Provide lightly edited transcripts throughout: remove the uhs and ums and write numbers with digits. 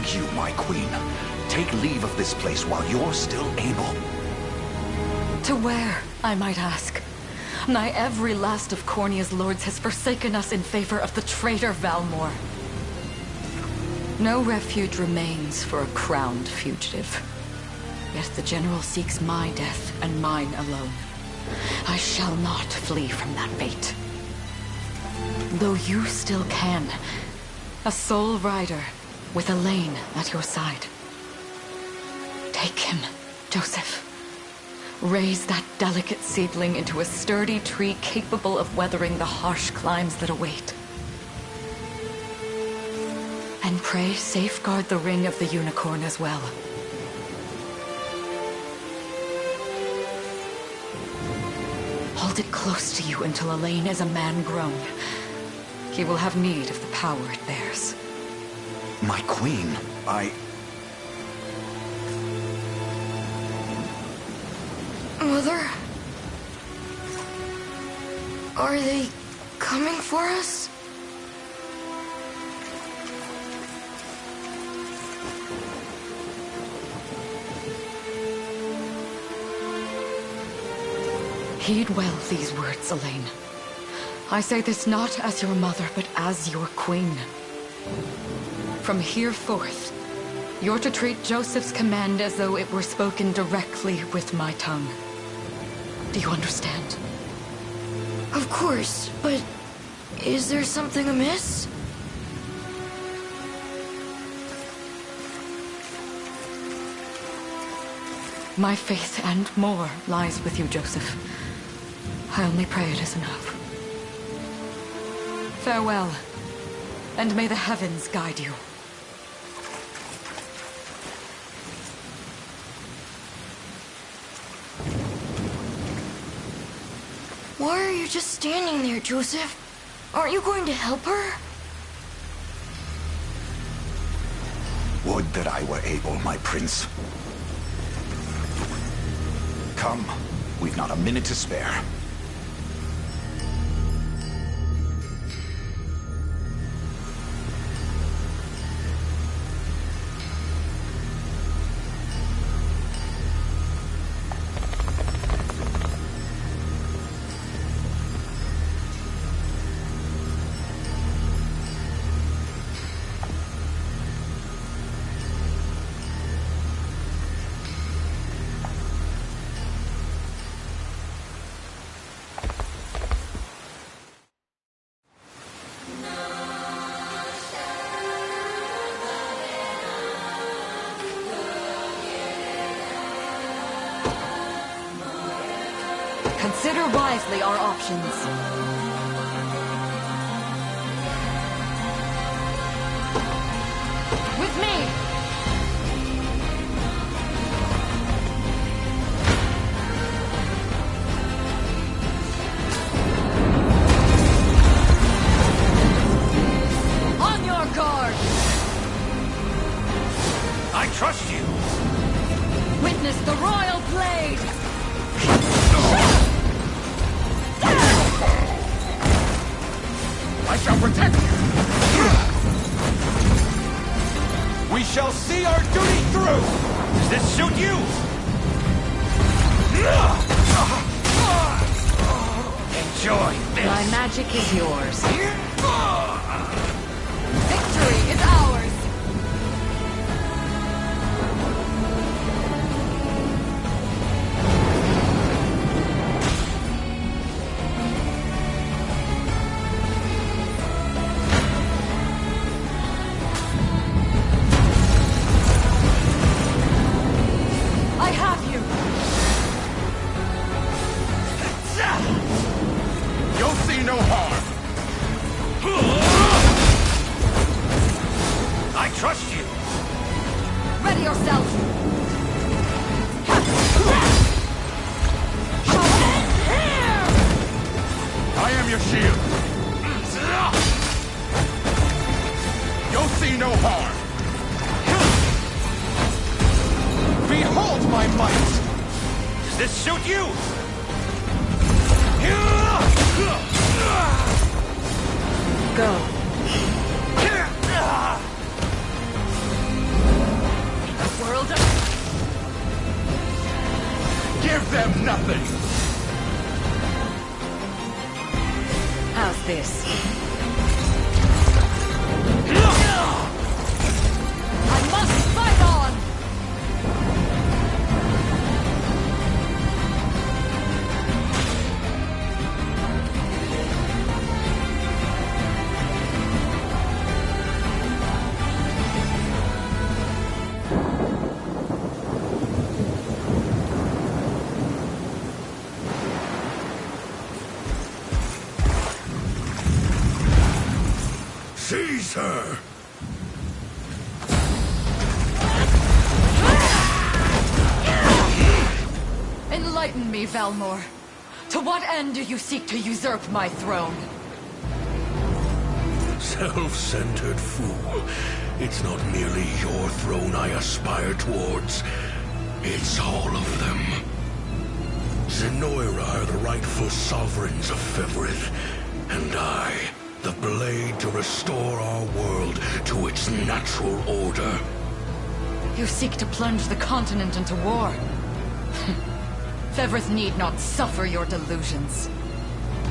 beg you, my queen, take leave of this place while you're still able. To where, I might ask? Nigh every last of Cornia's lords has forsaken us in favor of the traitor Valmor. No refuge remains for a crowned fugitive. Yet the general seeks my death and mine alone. I shall not flee from that fate. Though you still can, a sole rider with Elaine at your side. Take him, Joseph. Raise that delicate seedling into a sturdy tree capable of weathering the harsh climes that await. And pray safeguard the ring of the unicorn as well. Hold it close to you until Elaine is a man grown. He will have need of the power it bears. My queen, Mother? Are they coming for us? Heed well these words, Elaine. I say this not as your mother, but as your queen. From here forth, you're to treat Joseph's command as though it were spoken directly with my tongue. Do you understand? Of course, but is there something amiss? My faith and more lies with you, Joseph. I only pray it is enough. Farewell, and may the heavens guide you. Why are you just standing there, Joseph? Aren't you going to help her? would that I were able, my prince. Come, we've not a minute to spare. Consider wisely our options. With me! On your guard! I trust you! Witness the royal blade! I shall protect you! We shall see our duty through! Does this suit you? Enjoy this! My magic is yours. Victory is ours! this. I must fight on! Seize her! Enlighten me, Valmor. To what end do you seek to usurp my throne? Self-centered fool. It's not merely your throne I aspire towards. It's all of them. Zenoira are the rightful sovereigns of Fevrith, and I, the blade to restore our world to its natural order. You seek to plunge the continent into war. Fevrith need not suffer your delusions.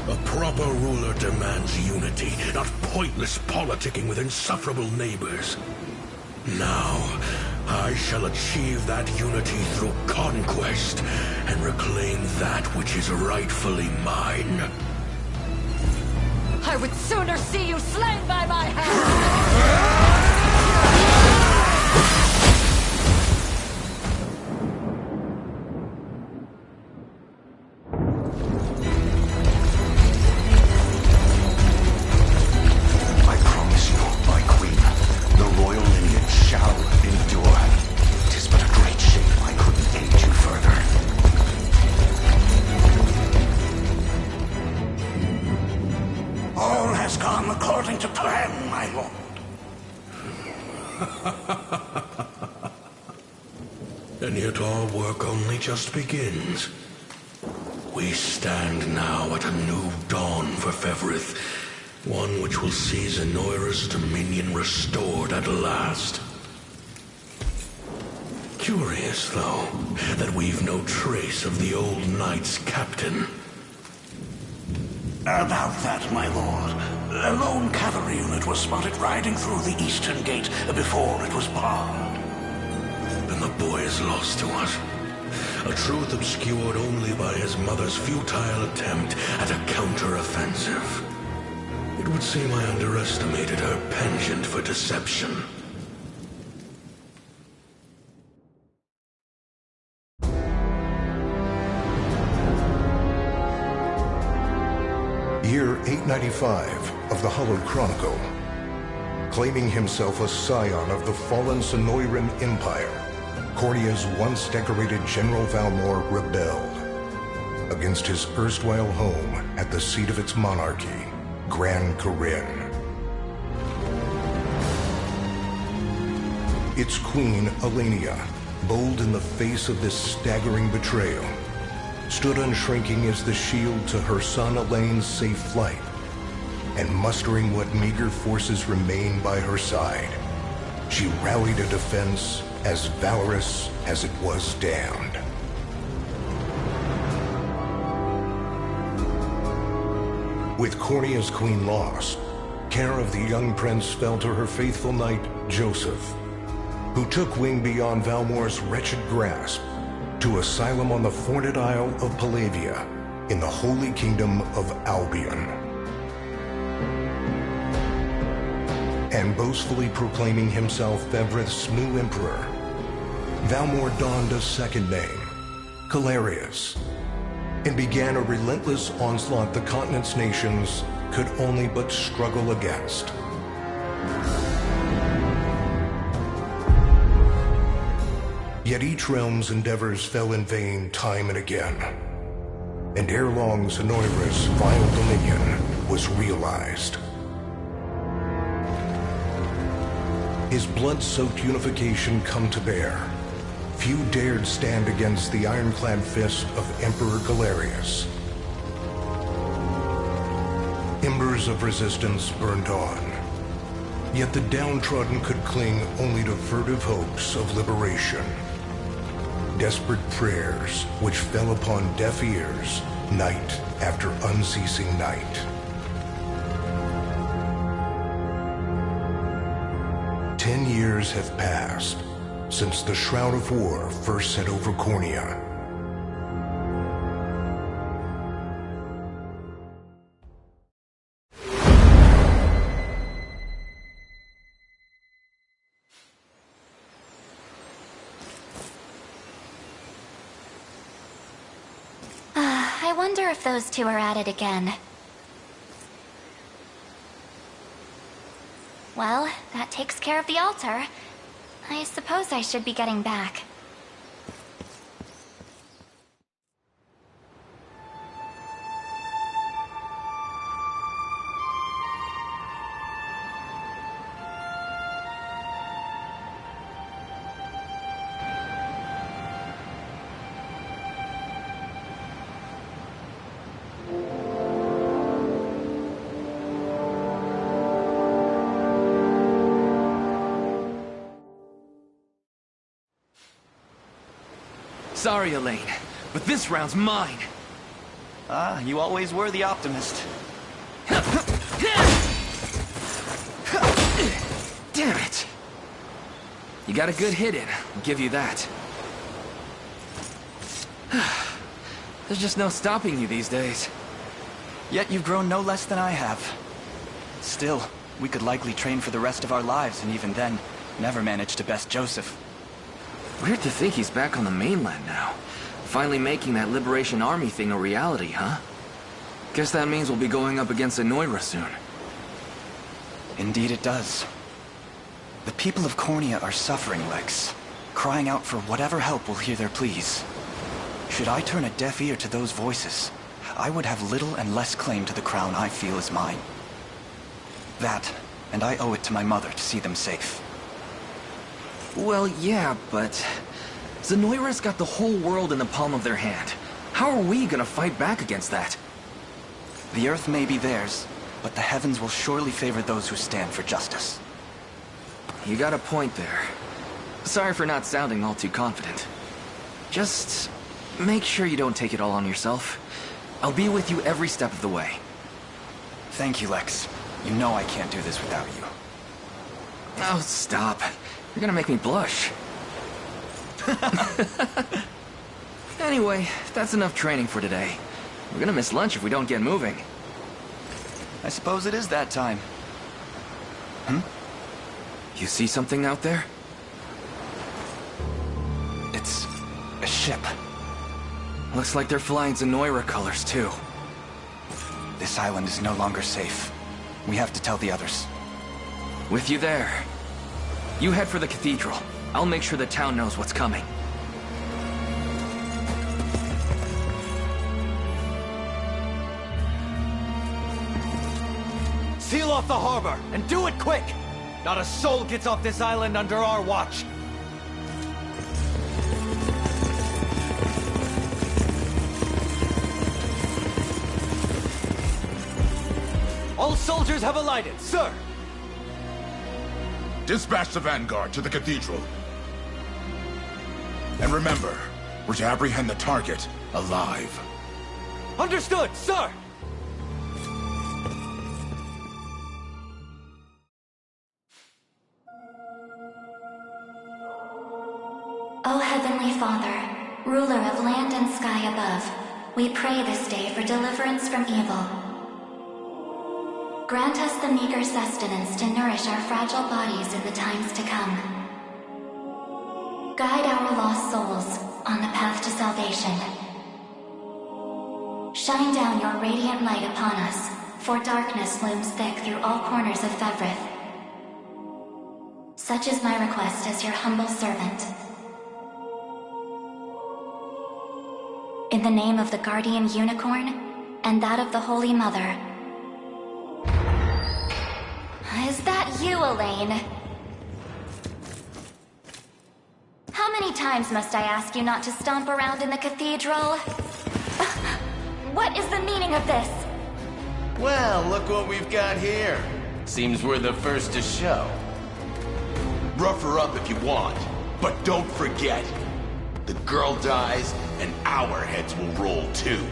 A proper ruler demands unity, not pointless politicking with insufferable neighbors. Now, I shall achieve that unity through conquest and reclaim that which is rightfully mine. I would sooner see you slain by my hand! I promise you, my queen, the royal lineage shall endure. 'Tis but a great shame I couldn't aid you further. All has gone according to plan, my lord. And yet our work only just begins. We stand now at a new dawn for Fevrith, one which will see Zenoira's dominion restored at last. Curious, though, that we've no trace of the old knight's captain. About that, my lord, a lone cavalry unit was spotted riding through the eastern gate before it was barred. Then the boy is lost to us. A truth obscured only by his mother's futile attempt at a counter-offensive. It would seem I underestimated her penchant for deception. Year 895 of the Hallowed Chronicle. Claiming himself a scion of the fallen Sonoran Empire, Cornea's once decorated General Valmor rebelled against his erstwhile home at the seat of its monarchy, Gran Corinne. Its queen, Elenia, bold in the face of this staggering betrayal, stood unshrinking as the shield to her son Elaine's safe flight, and mustering what meager forces remained by her side, she rallied a defense as valorous as it was damned. With Cornea's queen lost, care of the young prince fell to her faithful knight, Joseph, who took wing beyond Valmor's wretched grasp to asylum on the Forned Isle of Palavia in the Holy Kingdom of Albion. And boastfully proclaiming himself Fevrith's new emperor, Valmor donned a second name, Calarius, and began a relentless onslaught the continent's nations could only but struggle against. Yet each realm's endeavors fell in vain time and again, and ere long Zenoira's vile dominion was realized. His blood-soaked unification come to bear, few dared stand against the ironclad fist of Emperor Galerius. Embers of resistance burned on, yet the downtrodden could cling only to furtive hopes of liberation. Desperate prayers which fell upon deaf ears night after unceasing night. 10 years have passed since the Shroud of War first set over Cornea. I wonder if those two are at it again. Well, that takes care of the altar. I suppose I should be getting back. Sorry, Elaine, but this round's mine. Ah, you always were the optimist. Damn it! You got a good hit in, I'll give you that. There's just no stopping you these days. Yet you've grown no less than I have. Still, we could likely train for the rest of our lives, and even then, never manage to best Joseph. Weird to think he's back on the mainland now. Finally making that Liberation Army thing a reality, huh? Guess that means we'll be going up against Anoira soon. Indeed it does. The people of Cornea are suffering, Lex. Crying out for whatever help will hear their pleas. Should I turn a deaf ear to those voices, I would have little and less claim to the crown I feel is mine. That, and I owe it to my mother to see them safe. Well, yeah, but Zenoira's got the whole world in the palm of their hand. How are we gonna fight back against that? The earth may be theirs, but the heavens will surely favor those who stand for justice. You got a point there. Sorry for not sounding all too confident. Just make sure you don't take it all on yourself. I'll be with you every step of the way. Thank you, Lex. You know I can't do this without you. Oh, stop. You're gonna make me blush. Anyway, that's enough training for today. We're gonna miss lunch if we don't get moving. I suppose it is that time. You see something out there? It's a ship. Looks like they're flying Zenoira colors, too. This island is no longer safe. We have to tell the others. With you there. You head for the cathedral. I'll make sure the town knows what's coming. Seal off the harbor, and do it quick! Not a soul gets off this island under our watch. All soldiers have alighted, sir! Dispatch the vanguard to the cathedral. And remember, we're to apprehend the target alive. Understood, sir! O Heavenly Father, ruler of land and sky above, we pray this day for deliverance from evil. Grant us the meager sustenance to nourish our fragile bodies in the times to come. Guide our lost souls on the path to salvation. Shine down your radiant light upon us, for darkness looms thick through all corners of Fevrith. Such is my request as your humble servant. In the name of the Guardian Unicorn, and that of the Holy Mother. Is that you, Elaine? How many times must I ask you not to stomp around in the cathedral? What is the meaning of this? Well, look what we've got here. Seems we're the first to show. Rough her up if you want, but don't forget, the girl dies and our heads will roll too.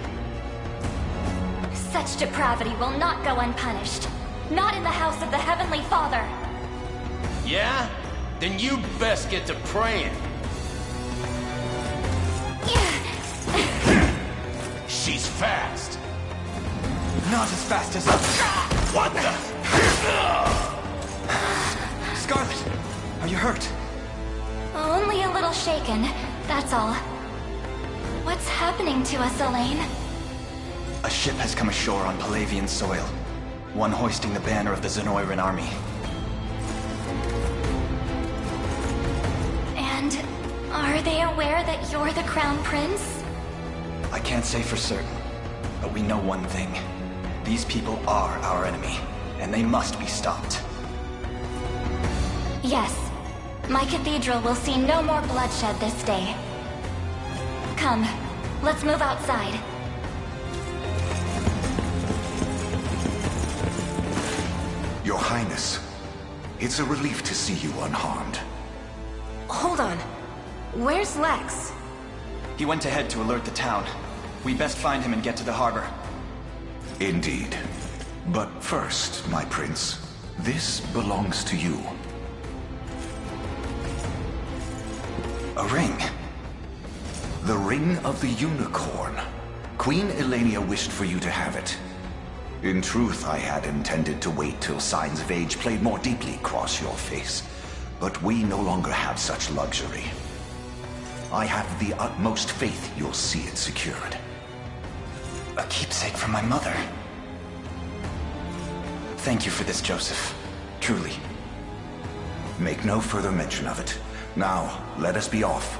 Such depravity will not go unpunished. Not in the house of the Heavenly Father. Yeah? then you'd best get to praying. She's fast. Not as fast as us. What the? Scarlet, are you hurt? Only a little shaken, that's all. What's happening to us, Elaine? A ship has come ashore on Palavian soil. One hoisting the banner of the Zenoiran army. And are they aware that you're the Crown Prince? I can't say for certain, but we know one thing. These people are our enemy, and they must be stopped. Yes. My cathedral will see no more bloodshed this day. Come, let's move outside. Your Highness, it's a relief to see you unharmed. Hold on. Where's Lex? He went ahead to alert the town. We best find him and get to the harbor. Indeed. But first, my prince, this belongs to you. A ring. The Ring of the Unicorn. Queen Elenia wished for you to have it. In truth, I had intended to wait till signs of age played more deeply across your face. But we no longer have such luxury. I have the utmost faith you'll see it secured. A keepsake from my mother. Thank you for this, Joseph. Truly. Make no further mention of it. Now, let us be off.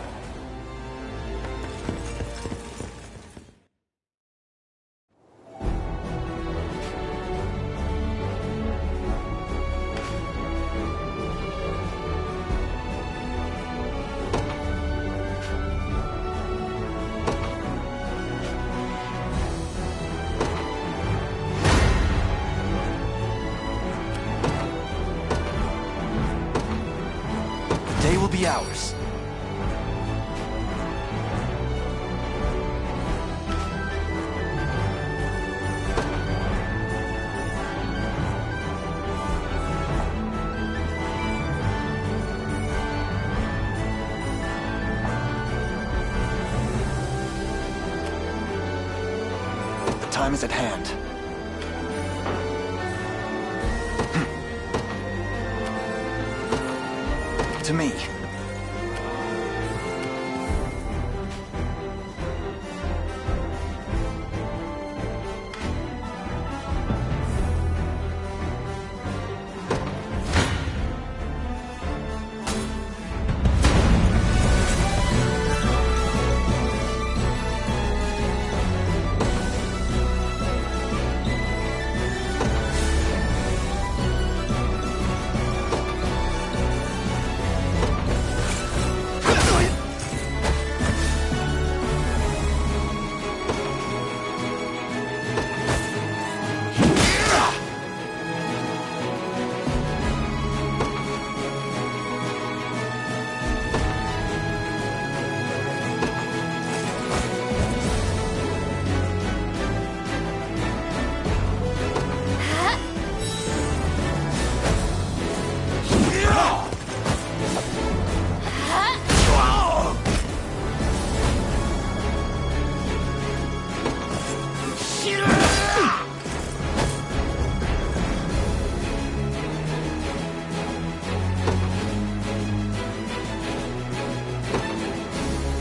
The day will be ours. The time is at hand. To me.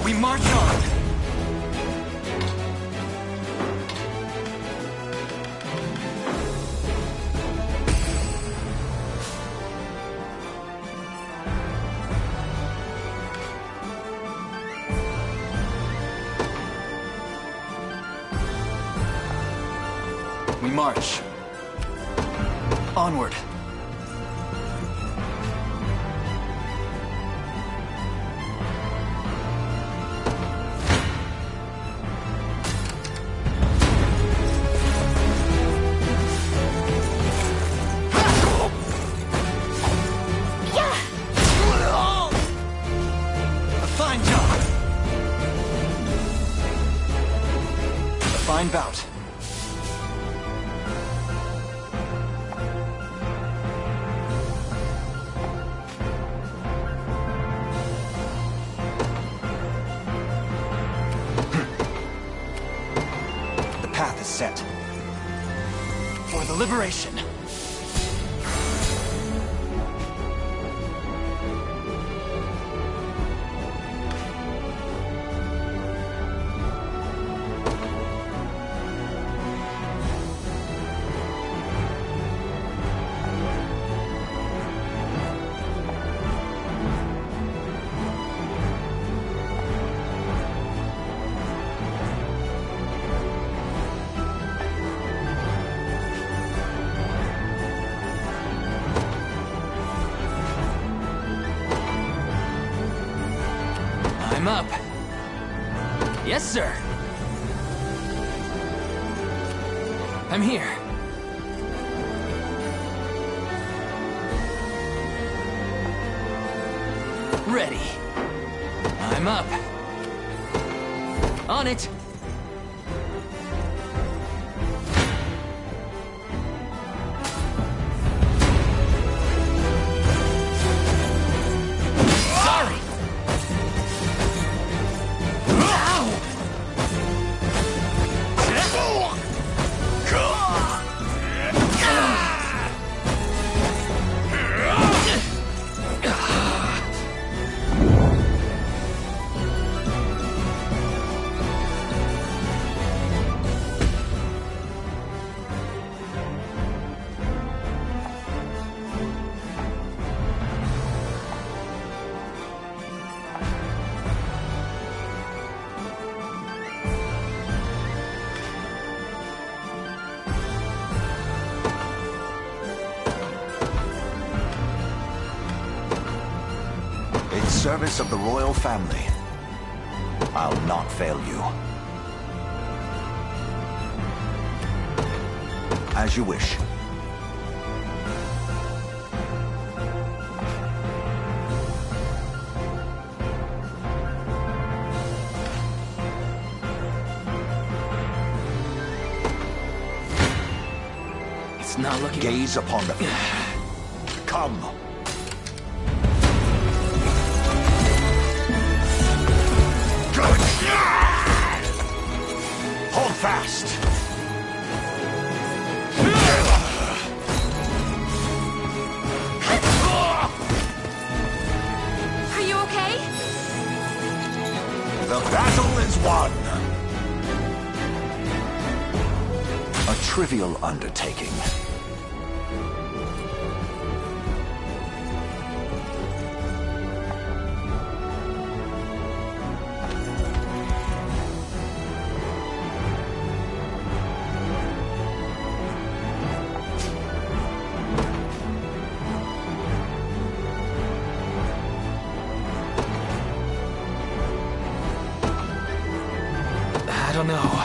We march on! We march. Onward. Fine bout. set. For the liberation. I'm up. Yes, sir. I'm here. Ready. I'm up. On it. Sorry. In service of the royal family, I'll not fail you. As you wish. It's not looking... Gaze upon the... Come. Hold fast. Are you okay? The battle is won. A trivial undertaking. I don't know.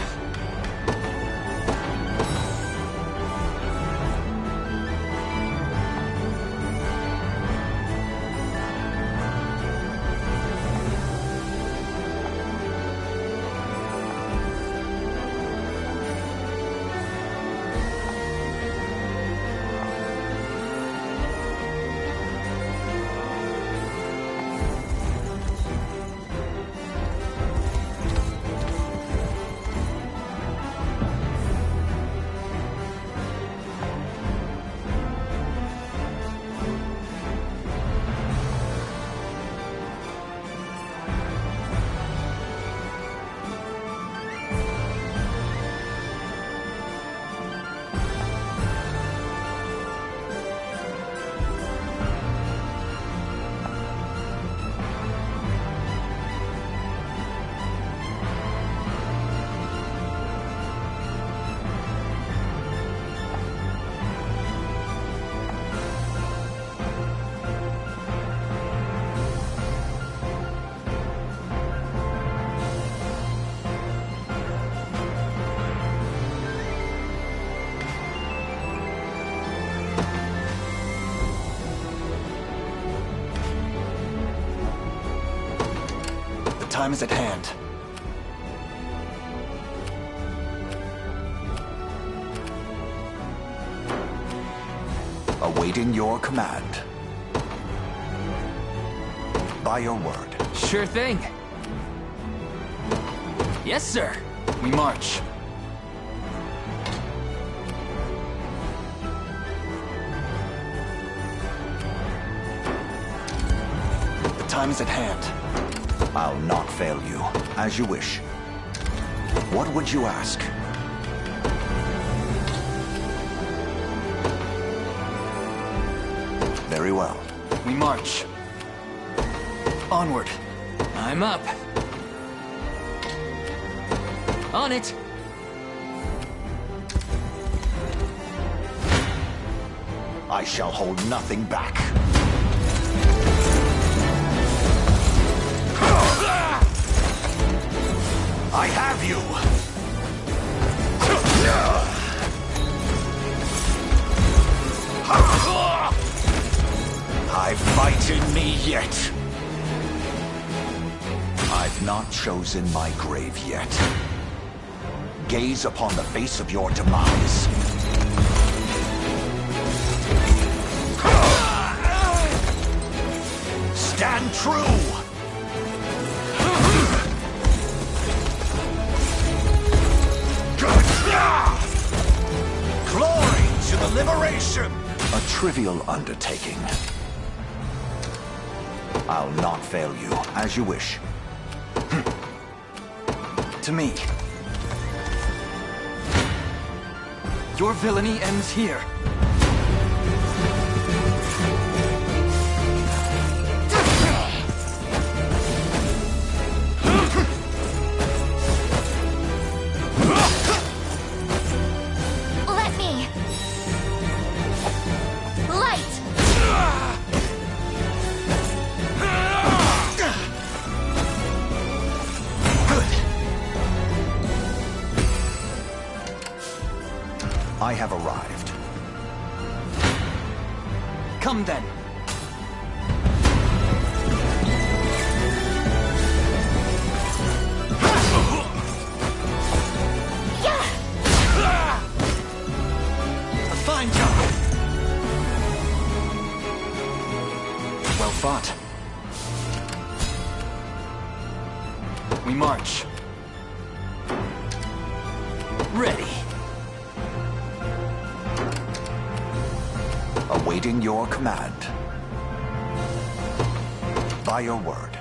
Time is at hand. Awaiting your command. By your word. Sure thing. Yes, sir. We march. time is at hand. I'll not fail you, as you wish. What would you ask? Very well. We march. Onward. I'm up. On it. I shall hold nothing back. I have you! I fight in me yet. I've not chosen my grave yet. Gaze upon the face of your demise. Stand true! Glory to the liberation! A trivial undertaking. I'll not fail you, as you wish. To me. Your villainy ends here. Let me. Light. I have arrived. Come then. A fine job. Well fought. We march. Ready. Awaiting your command. By your word.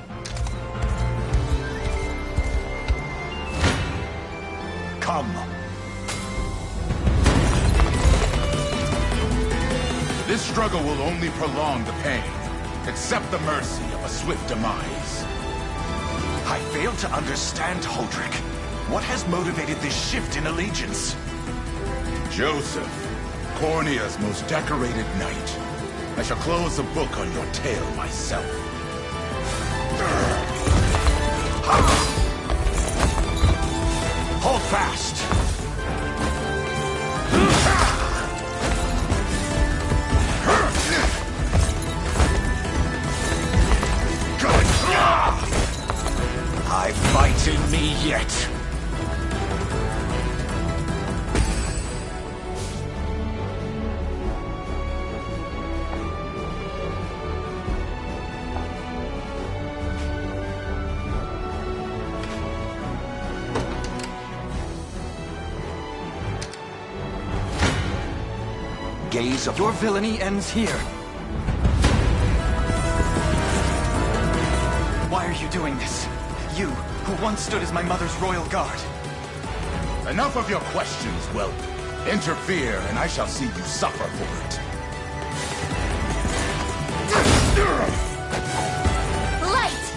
Come. This struggle will only prolong the pain. Accept the mercy of a swift demise. I fail to understand, Holdrick. What has motivated this shift in allegiance? Joseph, Cornea's most decorated knight. I shall close the book on your tale myself. Hold fast! I fight in me yet. Gaze of your villainy ends here. Why are you doing this? You, who once stood as my mother's royal guard. Enough of your questions, whelp. Interfere, and I shall see you suffer for it. Light!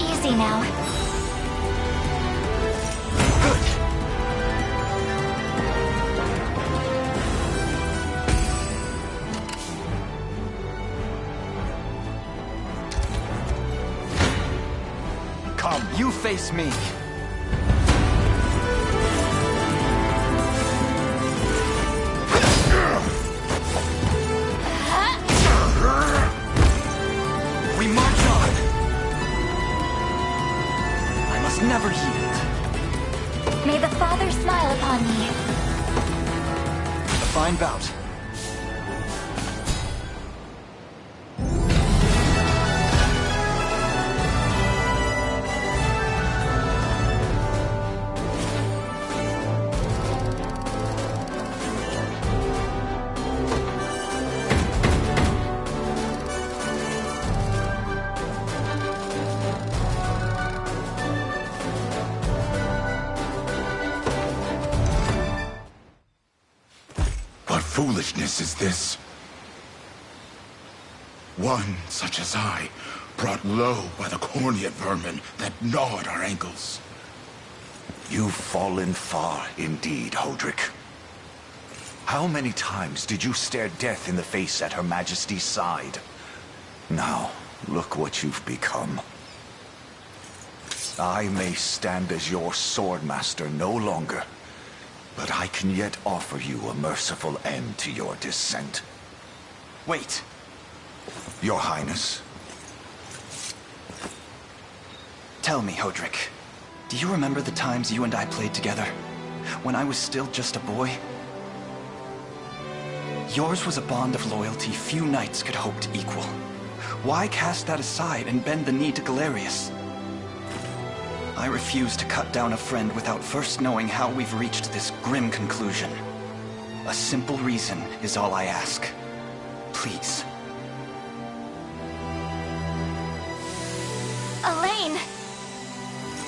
Easy now. You face me. We march on. I must never yield. May the Father smile upon me. A fine bout. foolishness is this? One such as I, brought low by the corneate vermin that gnawed our ankles. You've fallen far indeed, Hodrick. How many times did you stare death in the face at Her Majesty's side? Now, look what you've become. I may stand as your swordmaster no longer, but I can yet offer you a merciful end to your descent. Wait. Your Highness. Tell me, Hodrick, do you remember the times you and I played together? When I was still just a boy? Yours was a bond of loyalty few knights could hope to equal. Why cast that aside and bend the knee to Galerius? I refuse to cut down a friend without first knowing how we've reached this grim conclusion. A simple reason is all I ask. Please. Elaine!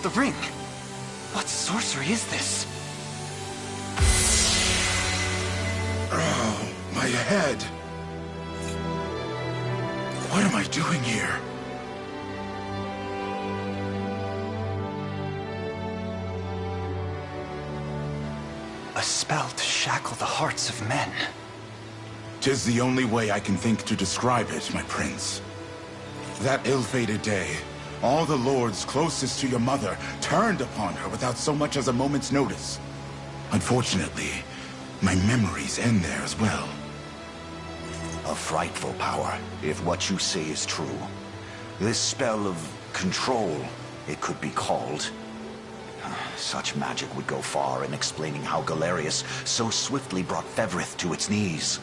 The ring! What sorcery is this? Oh, my head. What am I doing here? A spell to shackle the hearts of men. 'Tis the only way I can think to describe it, my prince. That ill-fated day, all the lords closest to your mother turned upon her without so much as a moment's notice. Unfortunately, my memories end there as well. A frightful power, if what you say is true. This spell of control, it could be called. Such magic would go far in explaining how Galerius so swiftly brought Fevrith to its knees.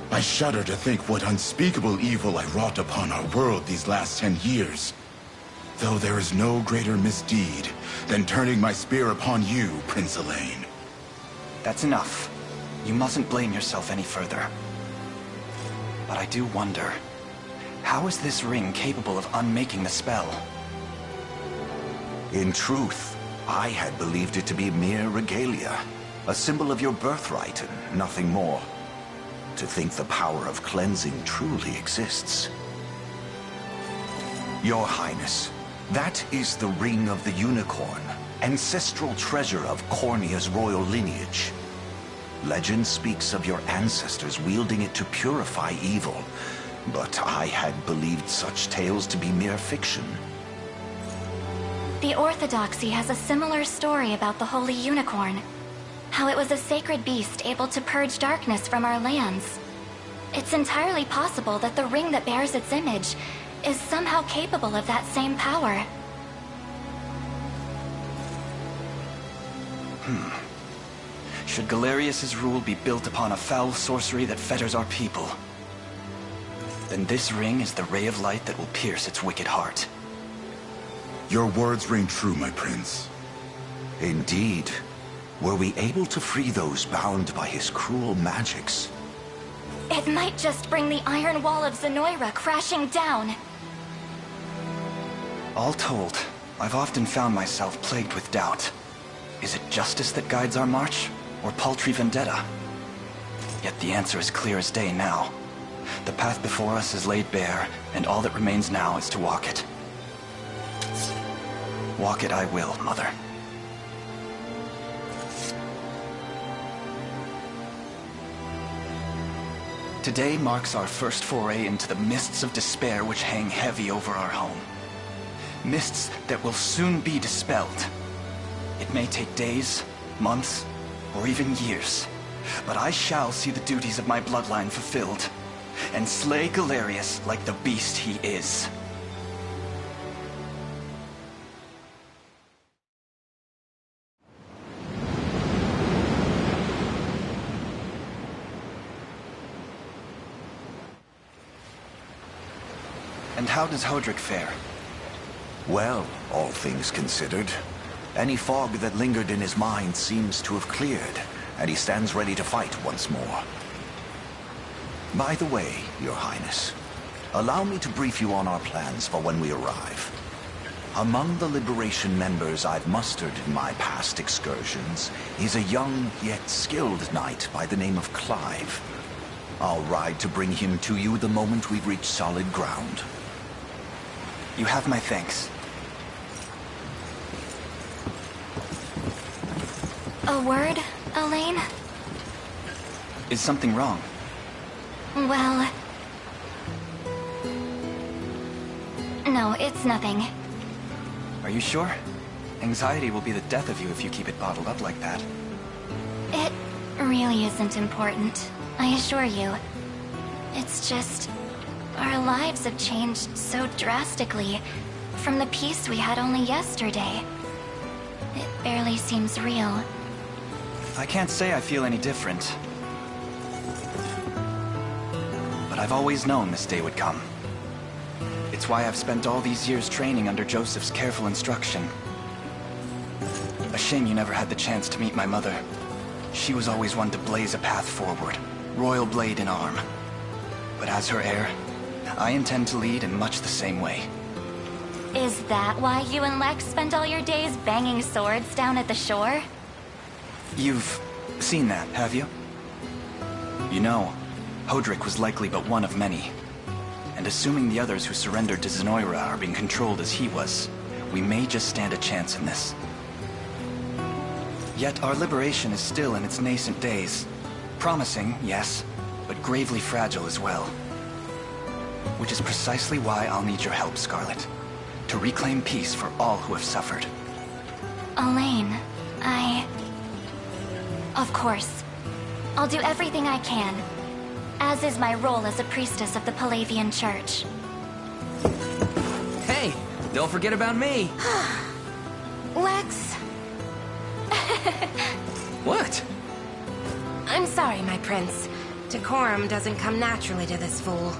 I shudder to think what unspeakable evil I wrought upon our world these last 10 years. Though there is no greater misdeed than turning my spear upon you, Prince Elaine. That's enough. You mustn't blame yourself any further. But I do wonder, how is this ring capable of unmaking the spell? In truth, I had believed it to be mere regalia, a symbol of your birthright and nothing more. To think the power of cleansing truly exists. Your Highness, that is the Ring of the Unicorn, ancestral treasure of Cornea's royal lineage. Legend speaks of your ancestors wielding it to purify evil, but I had believed such tales to be mere fiction. The Orthodoxy has a similar story about the Holy Unicorn. How it was a sacred beast able to purge darkness from our lands. It's entirely possible that the ring that bears its image is somehow capable of that same power. Should Galerius's rule be built upon a foul sorcery that fetters our people, then this ring is the ray of light that will pierce its wicked heart. Your words ring true, my prince. Indeed. Were we able to free those bound by his cruel magics? It might just bring the Iron Wall of Zenoira crashing down. All told, I've often found myself plagued with doubt. Is it justice that guides our march, or paltry vendetta? Yet the answer is clear as day now. The path before us is laid bare, and all that remains now is to walk it. Walk it I will, Mother. Today marks our first foray into the mists of despair which hang heavy over our home. Mists that will soon be dispelled. It may take days, months, or even years, but I shall see the duties of my bloodline fulfilled, and slay Galerius like the beast he is. And how does Hodrick fare? Well, all things considered. Any fog that lingered in his mind seems to have cleared, and he stands ready to fight once more. By the way, Your Highness, allow me to brief you on our plans for when we arrive. Among the Liberation members I've mustered in my past excursions is a young yet skilled knight by the name of Clive. I'll ride to bring him to you the moment we've reached solid ground. You have my thanks. A word, Elaine? Is something wrong? Well... No, it's nothing. Are you sure? Anxiety will be the death of you if you keep it bottled up like that. It really isn't important, I assure you. It's just... our lives have changed so drastically from the peace we had only yesterday. It barely seems real. I can't say I feel any different. But I've always known this day would come. It's why I've spent all these years training under Joseph's careful instruction. A shame you never had the chance to meet my mother. She was always one to blaze a path forward, royal blade in arm. But as her heir, I intend to lead in much the same way. Is that why you and Lex spent all your days banging swords down at the shore? You've seen that, have you? You know, Hodrick was likely but one of many. And assuming the others who surrendered to Zenoira are being controlled as he was, we may just stand a chance in this. Yet our liberation is still in its nascent days. Promising, yes, but gravely fragile as well. Which is precisely why I'll need your help, Scarlet. To reclaim peace for all who have suffered. Elaine, Of course. I'll do everything I can. As is my role as a priestess of the Palavian Church. Hey, don't forget about me. Lex. What? I'm sorry, my prince. Decorum doesn't come naturally to this fool.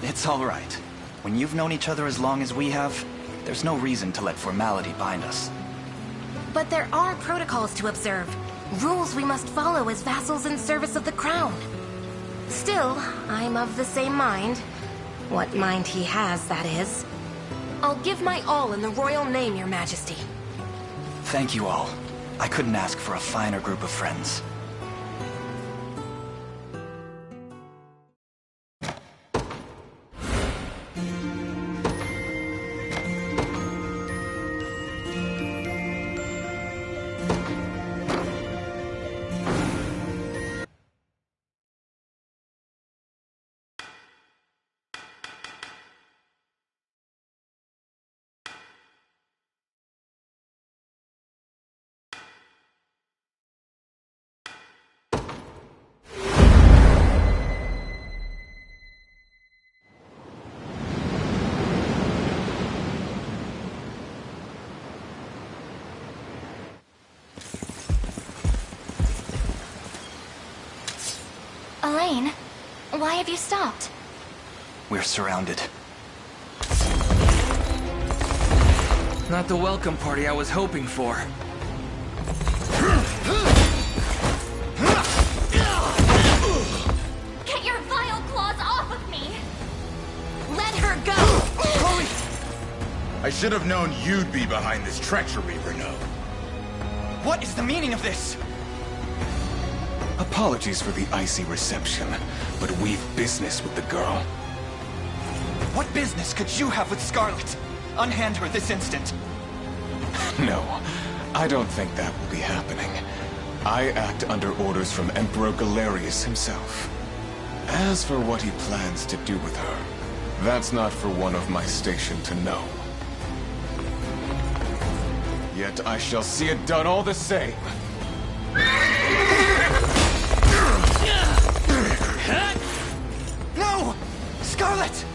It's all right. When you've known each other as long as we have, there's no reason to let formality bind us. But there are protocols to observe. Rules we must follow as vassals in service of the crown. Still, I'm of the same mind. What mind he has, that is. I'll give my all in the royal name, your majesty. Thank you all. I couldn't ask for a finer group of friends. Elaine, why have you stopped? We're surrounded. Not the welcome party I was hoping for. Get your vile claws off of me! Let her go! Chloe! I should have known you'd be behind this treachery, Renaud. What is the meaning of this? Apologies for the icy reception, but we've business with the girl. What business could you have with Scarlet? Unhand her this instant. No, I don't think that will be happening. I act under orders from Emperor Galerius himself. As for what he plans to do with her, that's not for one of my station to know. Yet I shall see it done all the same. No! Scarlet!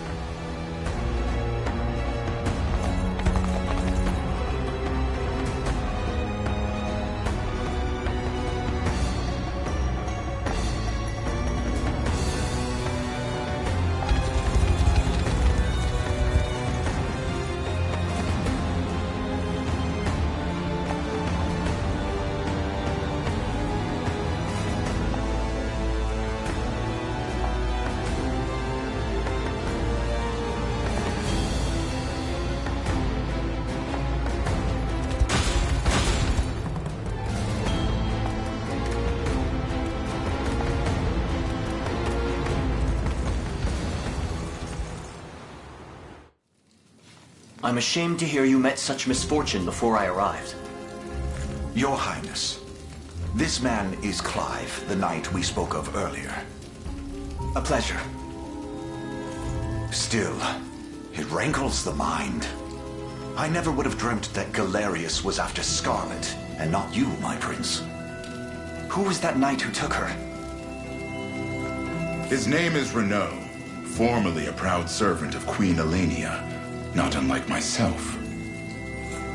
I'm ashamed to hear you met such misfortune before I arrived. Your Highness, this man is Clive, the knight we spoke of earlier. A pleasure. Still, it rankles the mind. I never would have dreamt that Galerius was after Scarlet, and not you, my prince. Who was that knight who took her? His name is Renaud, formerly a proud servant of Queen Elenia, not unlike myself.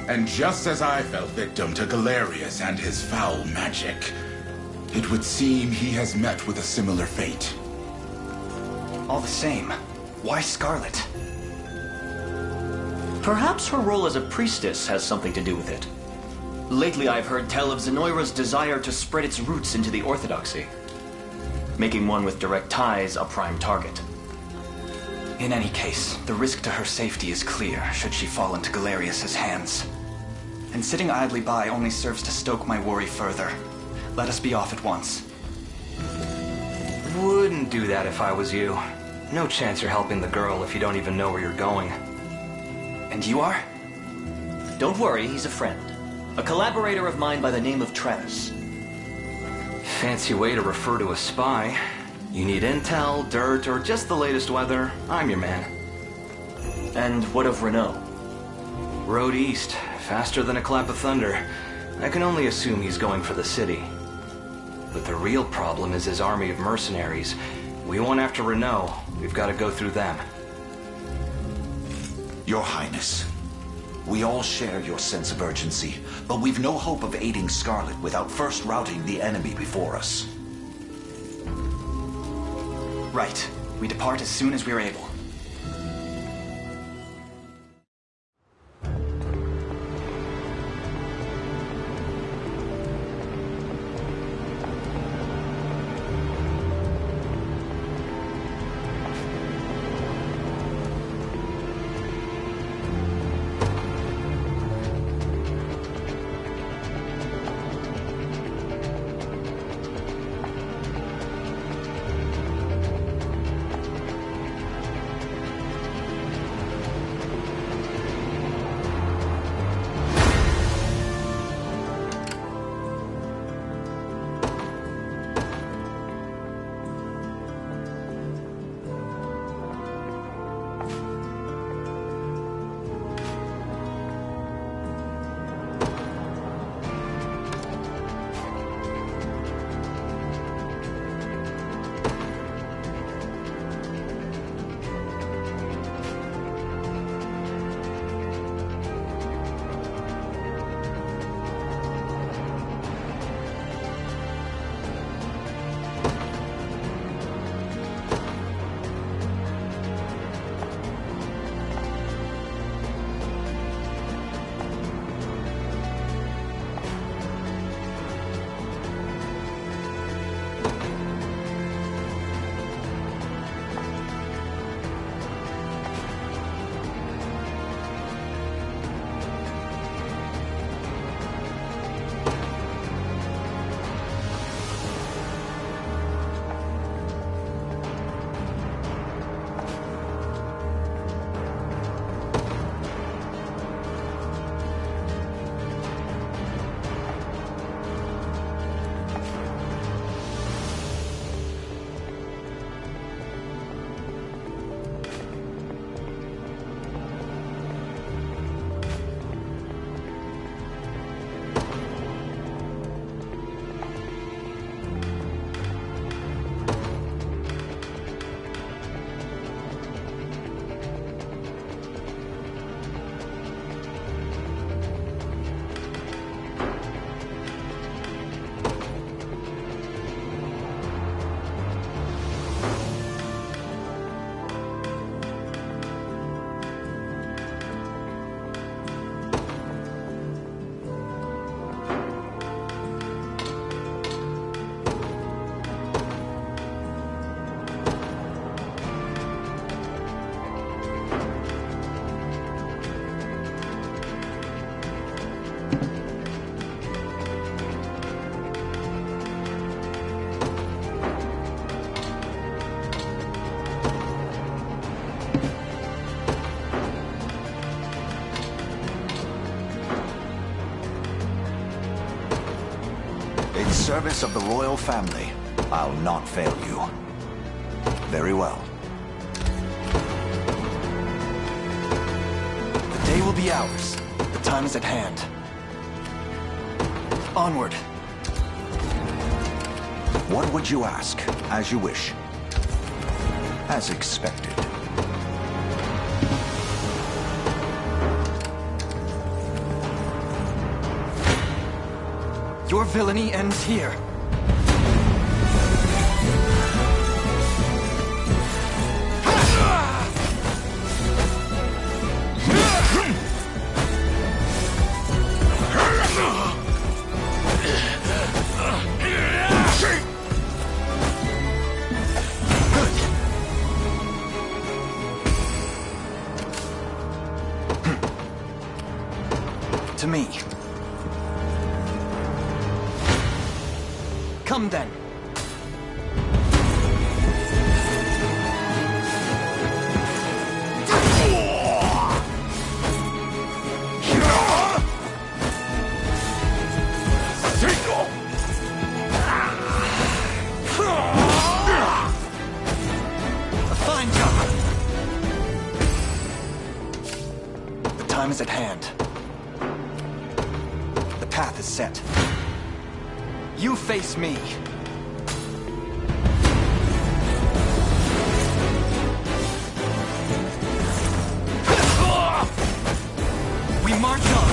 And just as I fell victim to Galerius and his foul magic, it would seem he has met with a similar fate. All the same, why Scarlet? Perhaps her role as a priestess has something to do with it. Lately I've heard tell of Zenoira's desire to spread its roots into the Orthodoxy, making one with direct ties a prime target. In any case, the risk to her safety is clear should she fall into Galerius's hands. And sitting idly by only serves to stoke my worry further. Let us be off at once. Wouldn't do that if I was you. No chance you're helping the girl if you don't even know where you're going. And you are? Don't worry, he's a friend. A collaborator of mine by the name of Travis. Fancy way to refer to a spy. You need intel, dirt, or just the latest weather, I'm your man. And what of Renaud? Road east, faster than a clap of thunder. I can only assume he's going for the city. But the real problem is his army of mercenaries. We won't after Renaud. We've got to go through them. Your Highness, we all share your sense of urgency, but we've no hope of aiding Scarlet without first routing the enemy before us. Right. We depart as soon as we're able. service of the royal family, I'll not fail you. Very well. The day will be ours. The time is at hand. Onward. What would you ask? As you wish. As expected. Your villainy ends here. To me. Come then. A fine job. The time is at hand. The path is set. You face me. We march on.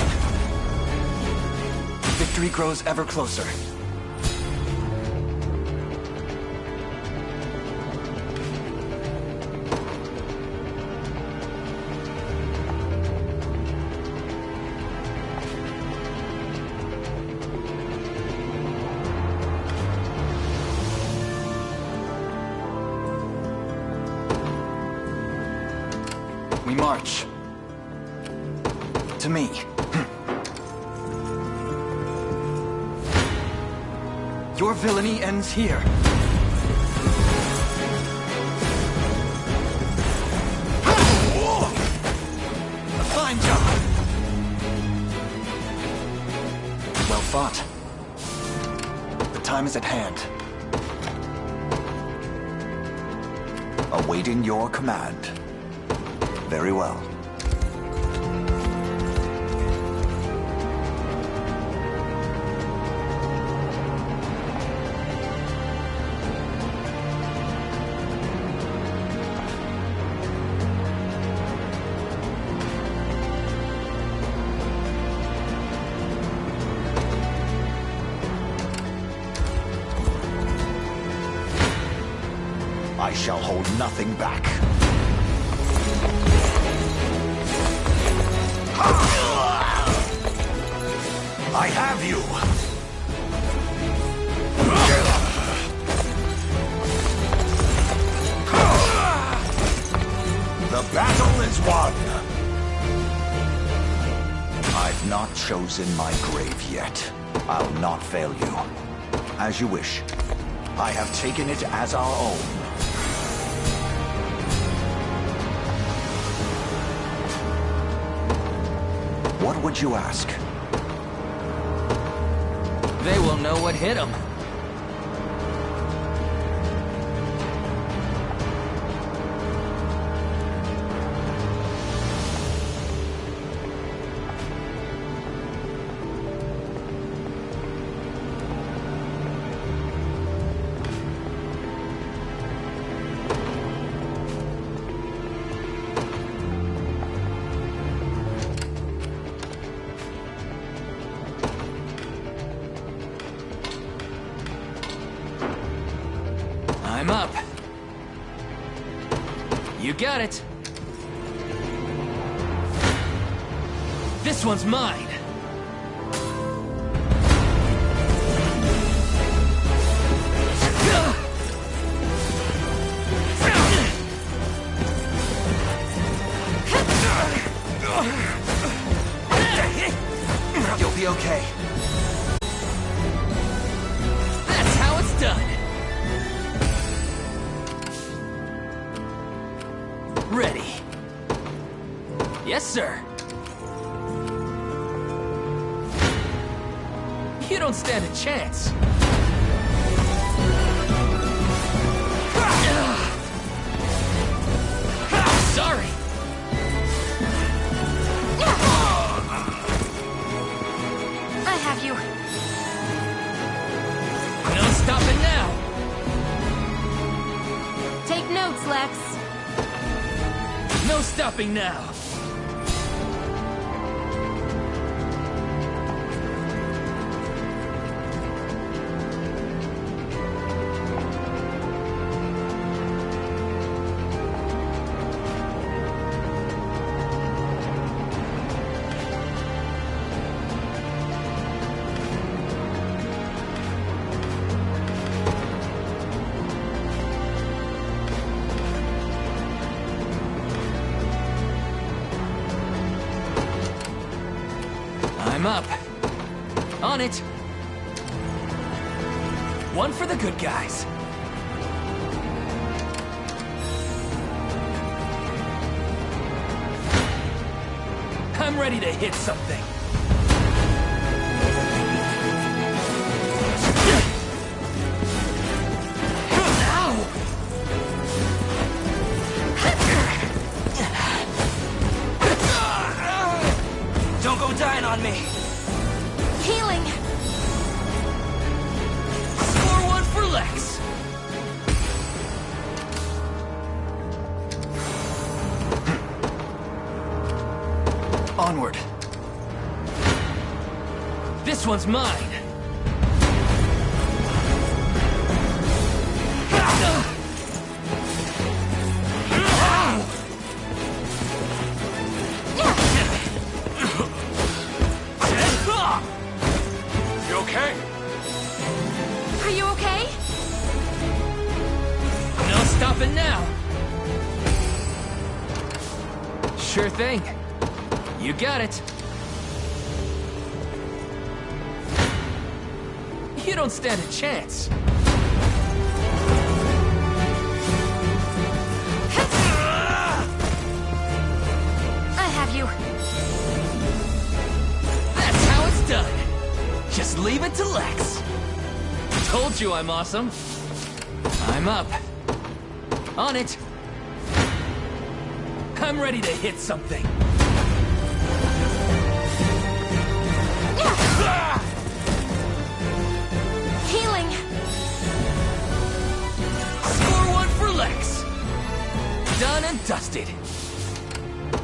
Victory grows ever closer. We march. To me. Your villainy ends here. A fine job. Well fought. The time is at hand. Awaiting your command. Very well. I shall hold nothing back. I have you! The battle is won! I've not chosen my grave yet. I'll not fail you. As you wish. I have taken it as our own. What would you ask? They will know what hit them. I'm up. You got it. This one's mine. You'll be okay. That's how it's done. Ready. Yes, sir. You don't stand a chance. No stopping now. I'm up. On it. One for the good guys. I'm ready to hit something. Don't go dying on me. Healing. Score one for Lex. Onward. This one's mine. You okay? Are you okay? No stopping now. Sure thing. You got it. You don't stand a chance. I have you. That's how it's done. Just leave it to Lex. Told you I'm awesome. I'm up. On it. I'm ready to hit something. Healing. Score one for Lex. Done and dusted.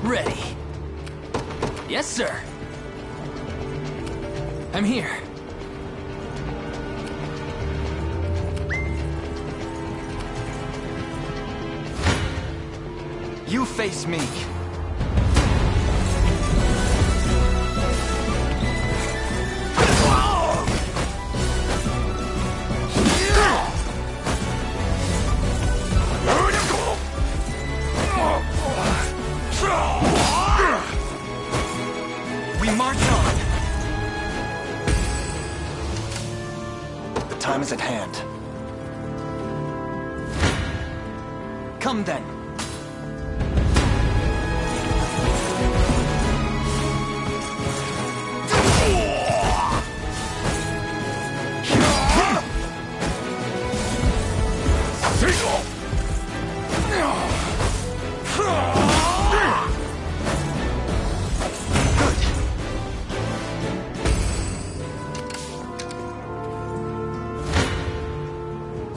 Ready. Yes, sir. I'm here. You face me. We march on. The time is at hand. Come then.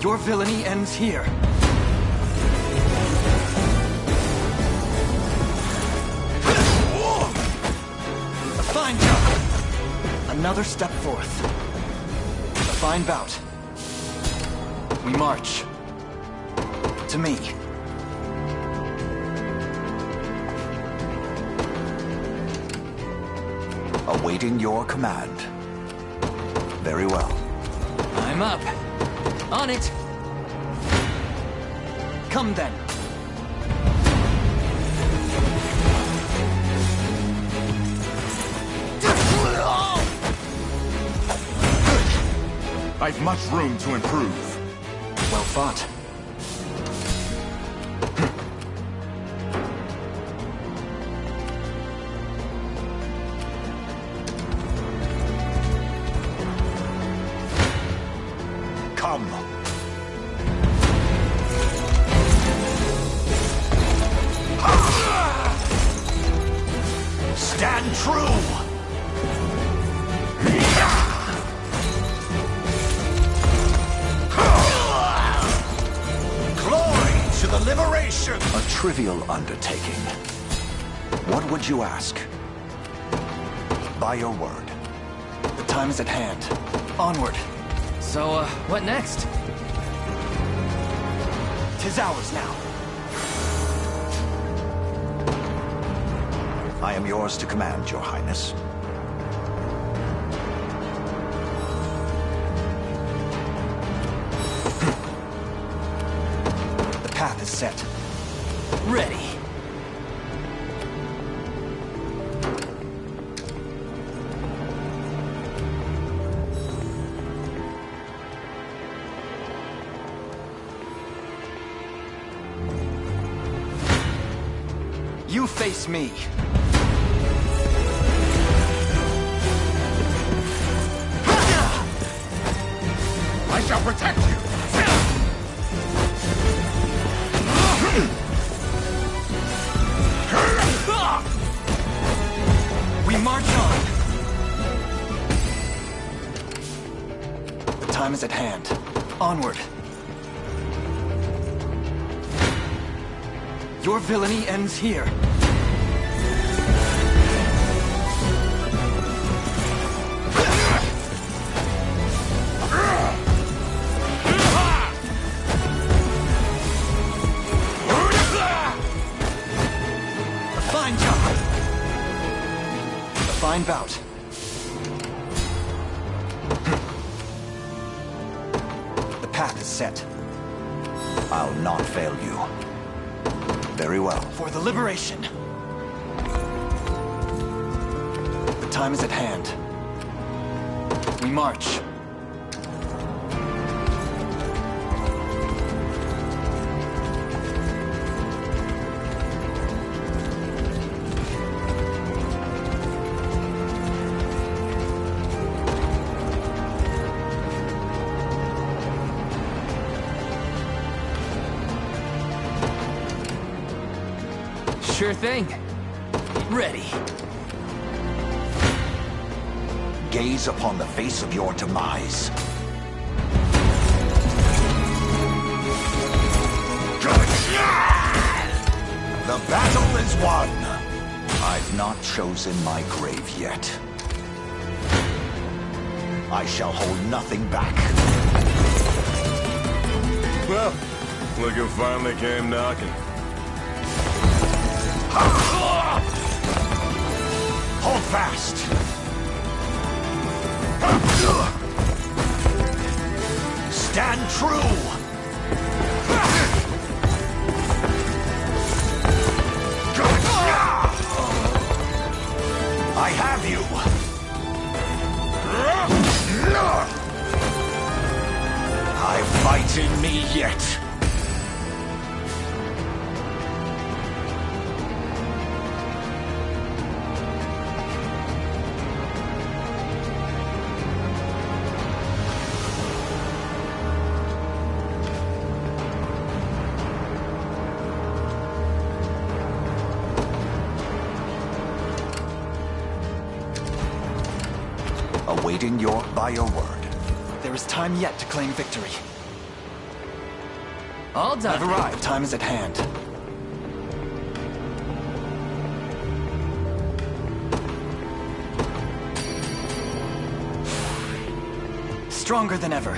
Your villainy ends here. A fine job. Another step forth. A fine bout. We march. To me. Awaiting your command. Very well. I'm up. On it. Come then. I've much room to improve. Well fought. Come. Stand true! Glory to the liberation! A trivial undertaking. What would you ask? By your word. The time is at hand. Onward. So, what next? 'Tis ours now. I am yours to command, Your Highness. The path is set. Ready. You face me. I shall protect you! We march on. The time is at hand. Onward. Your villainy ends here. A fine job. A fine bout. The path is set. I'll not fail you. Very well. For the liberation. The time is at hand. We march. Sure thing. Ready. Gaze upon the face of your demise. The battle is won. I've not chosen my grave yet. I shall hold nothing back. Well, look who finally came knocking. Hold fast! Stand true! I have you! I fight in me yet! Awaiting by your word. There is time yet to claim victory. All done. I've arrived. Time is at hand. Stronger than ever.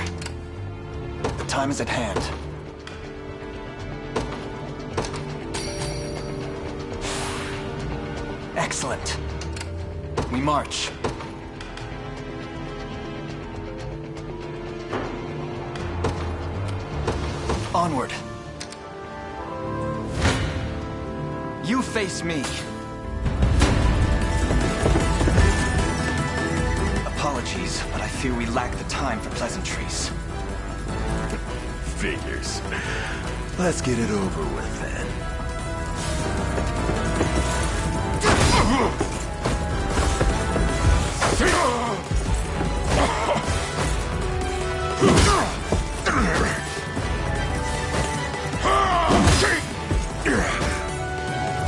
The time is at hand. Excellent. We march. Onward. You face me. Apologies, but I fear we lack the time for pleasantries. Figures. Let's get it over with then.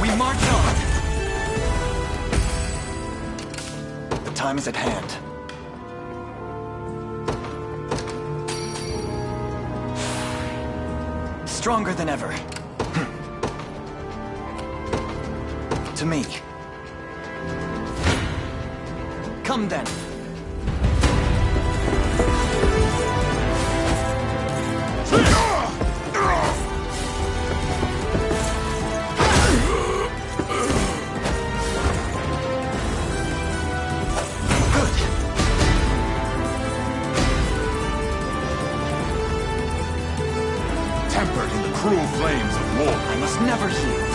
We march on. The time is at hand. Stronger than ever. to me. Come then. Tempered in the cruel flames of war. I must never yield.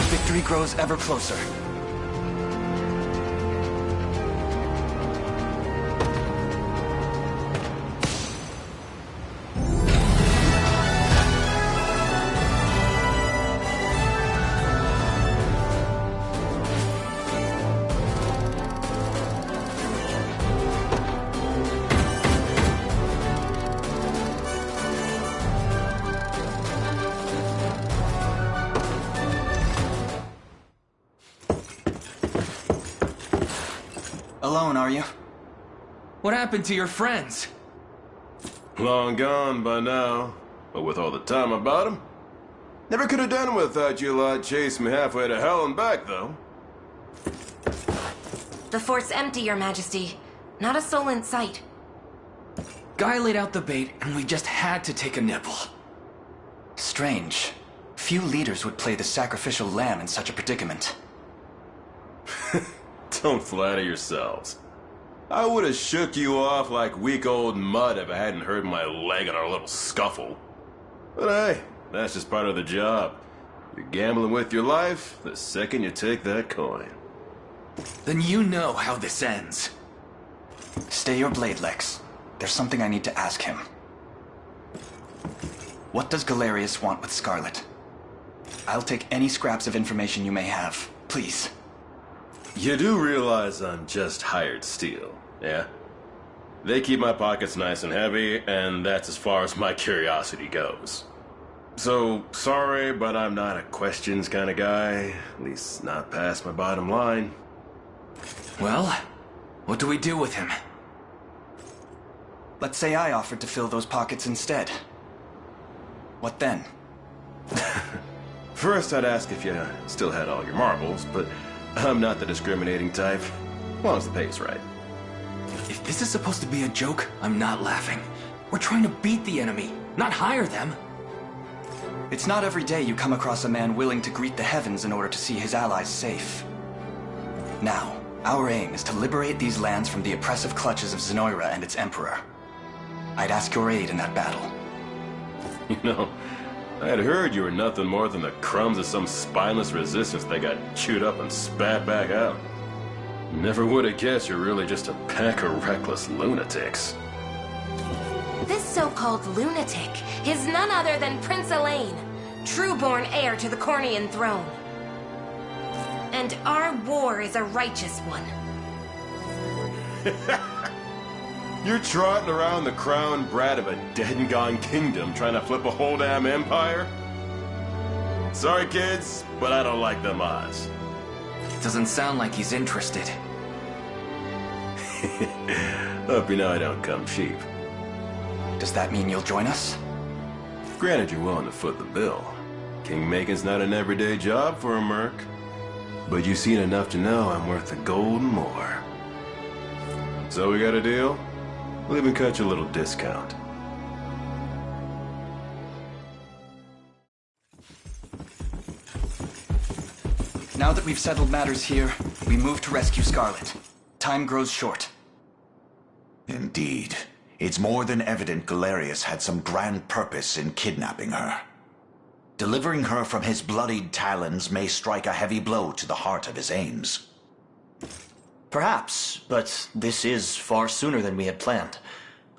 Victory grows ever closer. Alone, are you? What happened to your friends? Long gone by now. But with all the time about them, never could have done without you lot chasing me halfway to hell and back, though. The fort's empty, Your Majesty. Not a soul in sight. Guy laid out the bait, and we just had to take a nibble. Strange. Few leaders would play the sacrificial lamb in such a predicament. Don't flatter yourselves. I would have shook you off like weak old mud if I hadn't hurt my leg in our little scuffle. But hey, that's just part of the job. You're gambling with your life the second you take that coin. Then you know how this ends. Stay your blade, Lex. There's something I need to ask him. What does Galerius want with Scarlet? I'll take any scraps of information you may have. Please. You do realize I'm just hired steel, yeah? They keep my pockets nice and heavy, and that's as far as my curiosity goes. So, sorry, but I'm not a questions kind of guy. At least not past my bottom line. Well, what do we do with him? Let's say I offered to fill those pockets instead. What then? First, I'd ask if you still had all your marbles, but I'm not the discriminating type. As long as the pay's right. If this is supposed to be a joke, I'm not laughing. We're trying to beat the enemy, not hire them. It's not every day you come across a man willing to greet the heavens in order to see his allies safe. Now, our aim is to liberate these lands from the oppressive clutches of Zenoira and its emperor. I'd ask your aid in that battle. You know, I had heard you were nothing more than the crumbs of some spineless resistance that got chewed up and spat back out. Never would have guessed you're really just a pack of reckless lunatics. This so-called lunatic is none other than Prince Elaine, true-born heir to the Cornian throne. And our war is a righteous one. You're trotting around the crown brat of a dead and gone kingdom trying to flip a whole damn empire? Sorry, kids, but I don't like them odds. Doesn't sound like he's interested. Hope you know I don't come cheap. Does that mean you'll join us? Granted, you're willing to foot the bill. King-making's not an everyday job for a merc. But you've seen enough to know I'm worth the gold and more. So we got a deal? We'll even cut you a little discount. Now that we've settled matters here, we move to rescue Scarlet. Time grows short. Indeed. It's more than evident Galerius had some grand purpose in kidnapping her. Delivering her from his bloodied talons may strike a heavy blow to the heart of his aims. Perhaps, but this is far sooner than we had planned.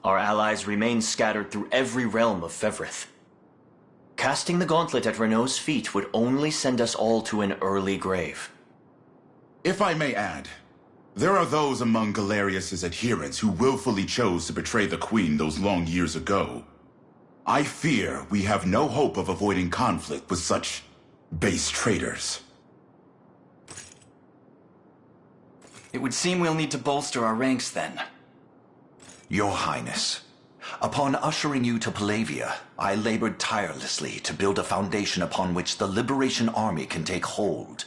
Our allies remain scattered through every realm of Fevrith. Casting the gauntlet at Renault's feet would only send us all to an early grave. If I may add, there are those among Galerius's adherents who willfully chose to betray the Queen those long years ago. I fear we have no hope of avoiding conflict with such base traitors. It would seem we'll need to bolster our ranks then. Your Highness, Upon ushering you to Palavia, I labored tirelessly to build a foundation upon which the Liberation Army can take hold.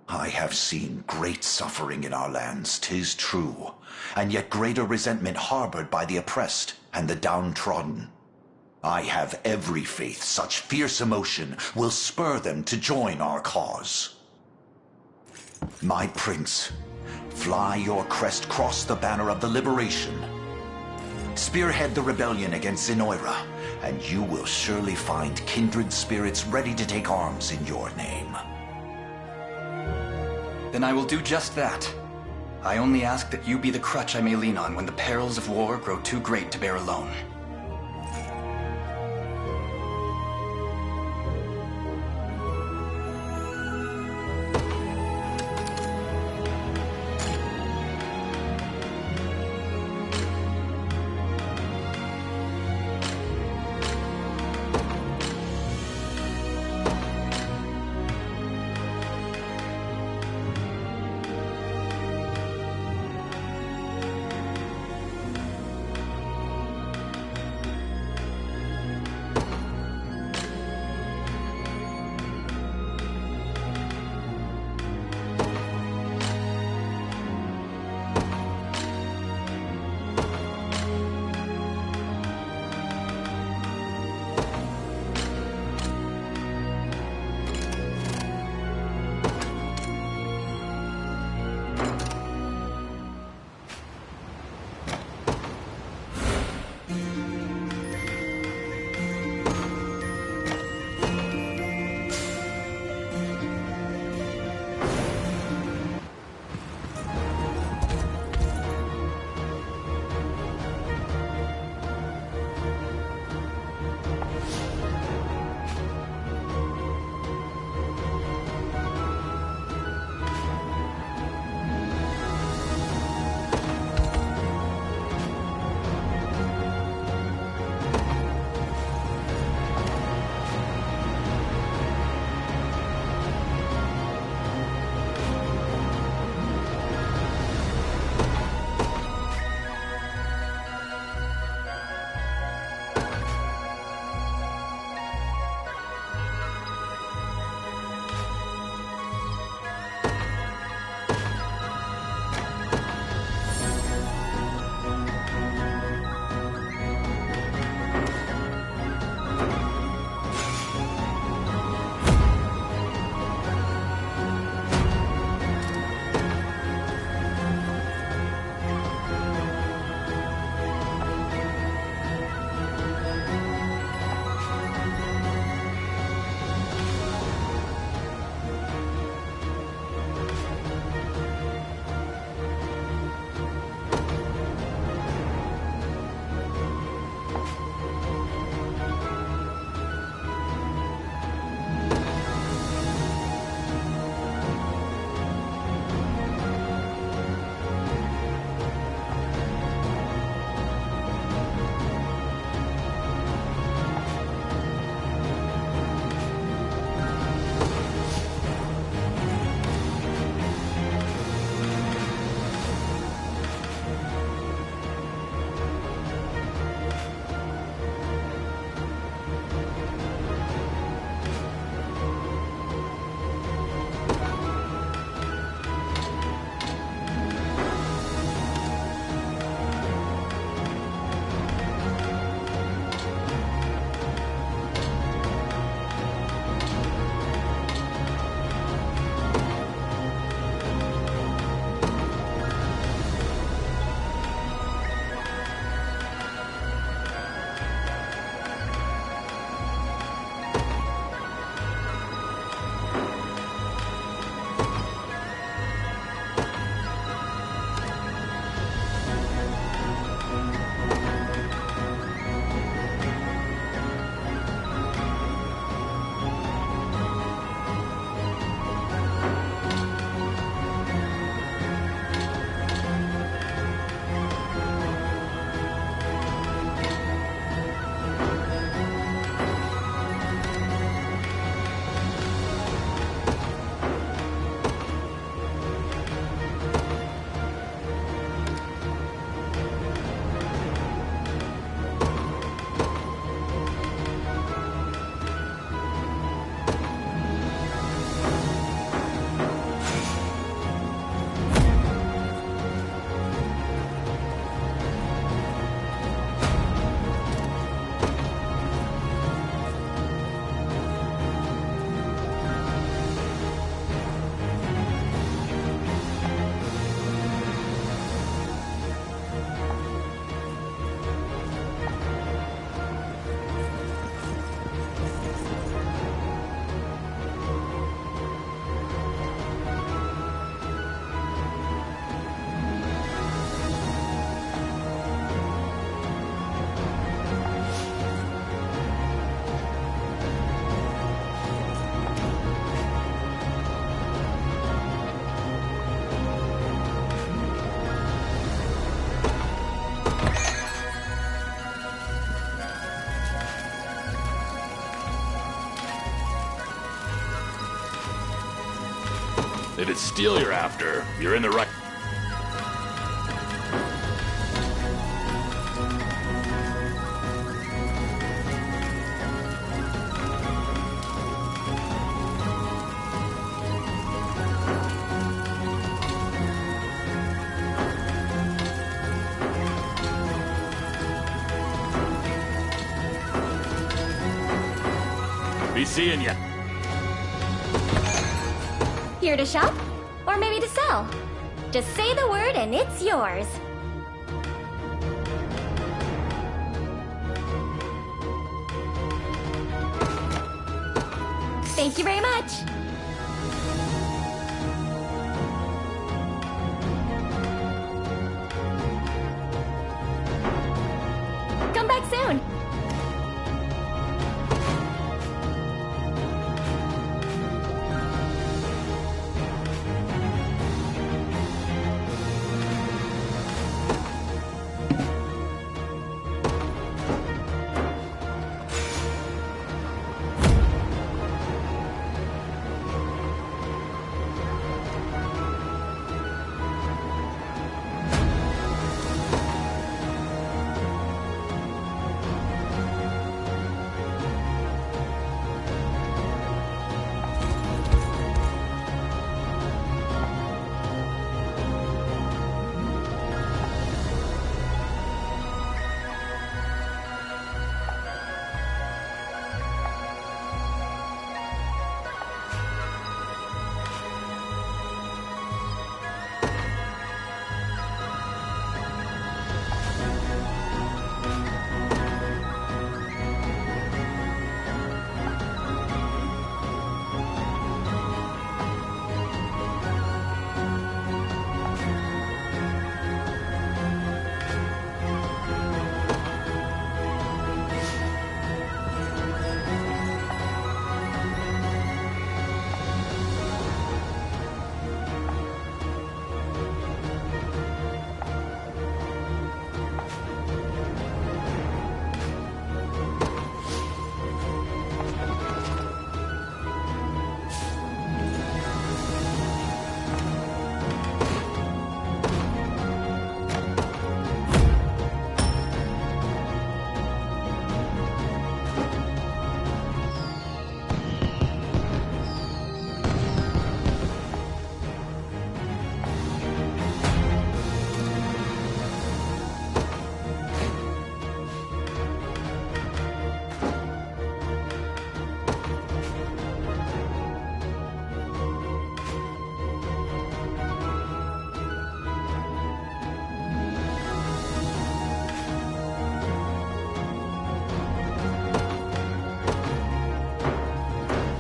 I have seen great suffering in our lands, 'tis true, and yet greater resentment harbored by the oppressed and the downtrodden. I have every faith such fierce emotion will spur them to join our cause. My prince, fly your crest cross the banner of the Liberation. Spearhead the rebellion against Zenoira, and you will surely find kindred spirits ready to take arms in your name. Then I will do just that. I only ask that you be the crutch I may lean on when the perils of war grow too great to bear alone. that it's steel you're after, you're in the right... Be seeing ya. Here to shop? Or maybe to sell? Just say the word and it's yours. Thank you very much. Come back soon.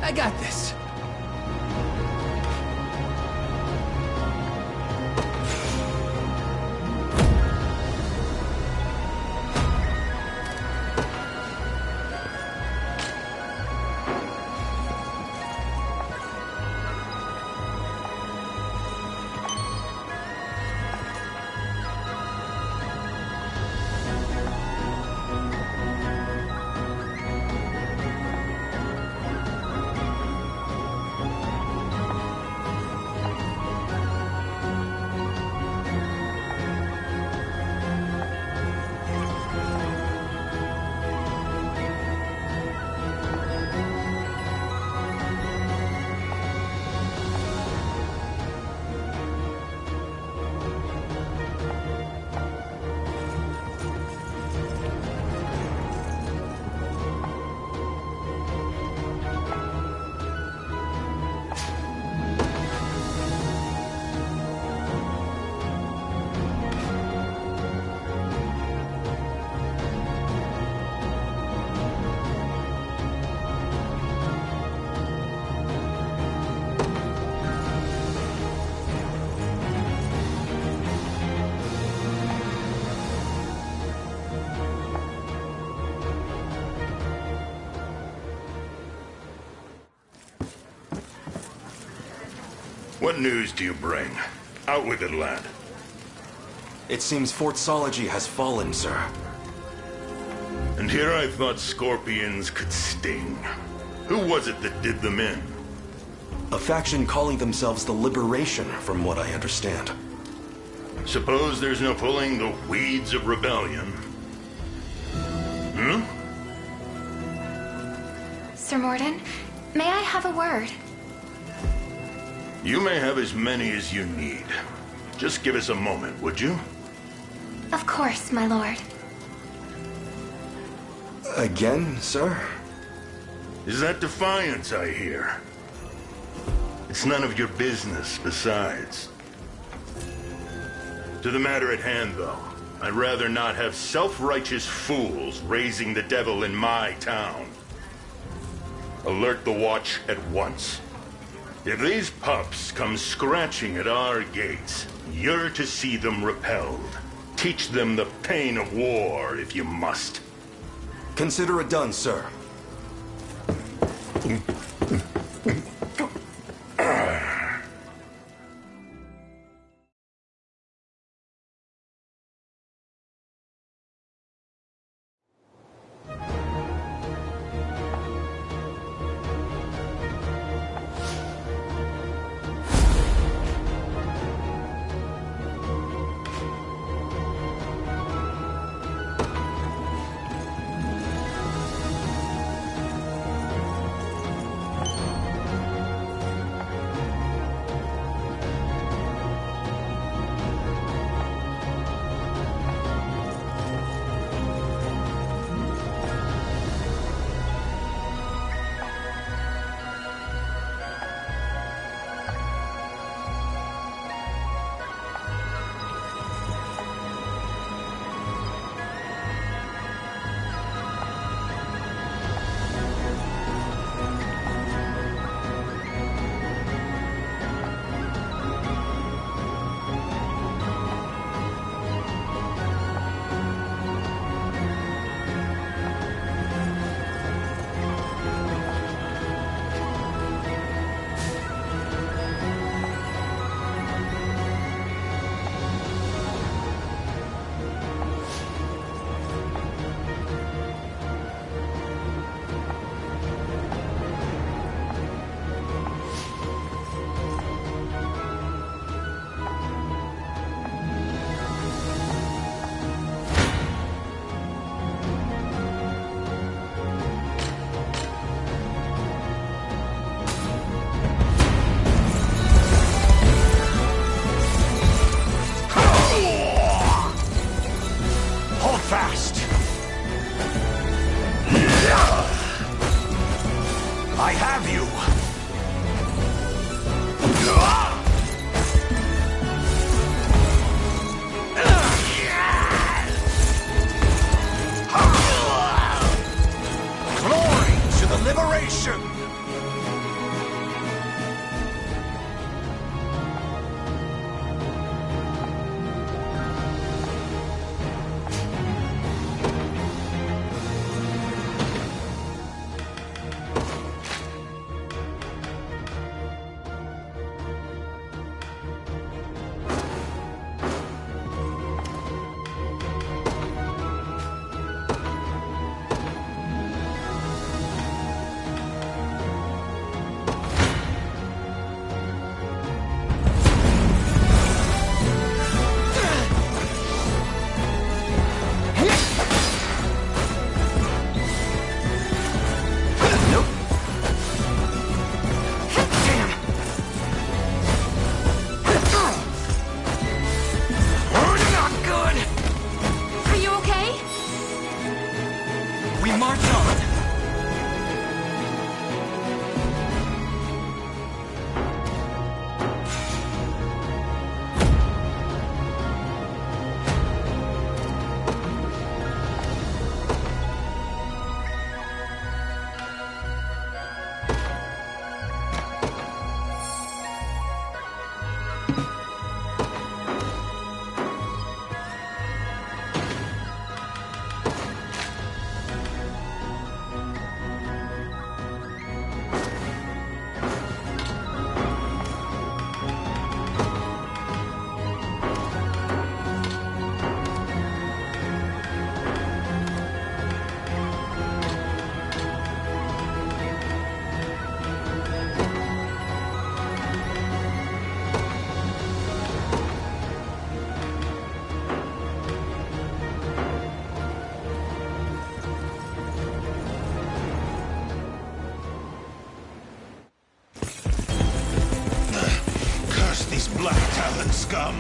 I got this. What news do you bring? Out with it, lad. It seems Fort Sology has fallen, sir. And here I thought scorpions could sting. Who was it that did them in? A faction calling themselves the Liberation, from what I understand. Suppose there's no pulling the weeds of rebellion. Hmm? Sir Morden, may I have a word? You may have as many as you need. Just give us a moment, would you? Of course, my lord. Again, sir? Is that defiance I hear? It's none of your business, besides. To the matter at hand, though, I'd rather not have self-righteous fools raising the devil in my town. Alert the watch at once. If these pups come scratching at our gates, you're to see them repelled. Teach them the pain of war, if you must. Consider it done, sir. Black Talon scum!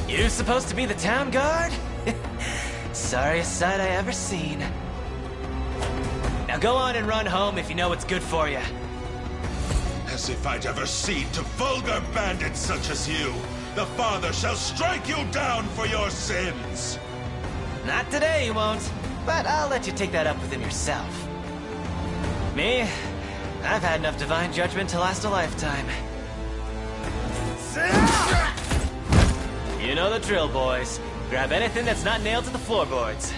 You supposed to be the town guard? Sorriest sight I ever seen. Now go on and run home if you know what's good for you. As if I'd ever cede to vulgar bandits such as you. The Father shall strike you down for your sins! Not today, you won't. But I'll let you take that up with him yourself. Me? I've had enough divine judgment to last a lifetime. You know the drill, boys. Grab anything that's not nailed to the floorboards.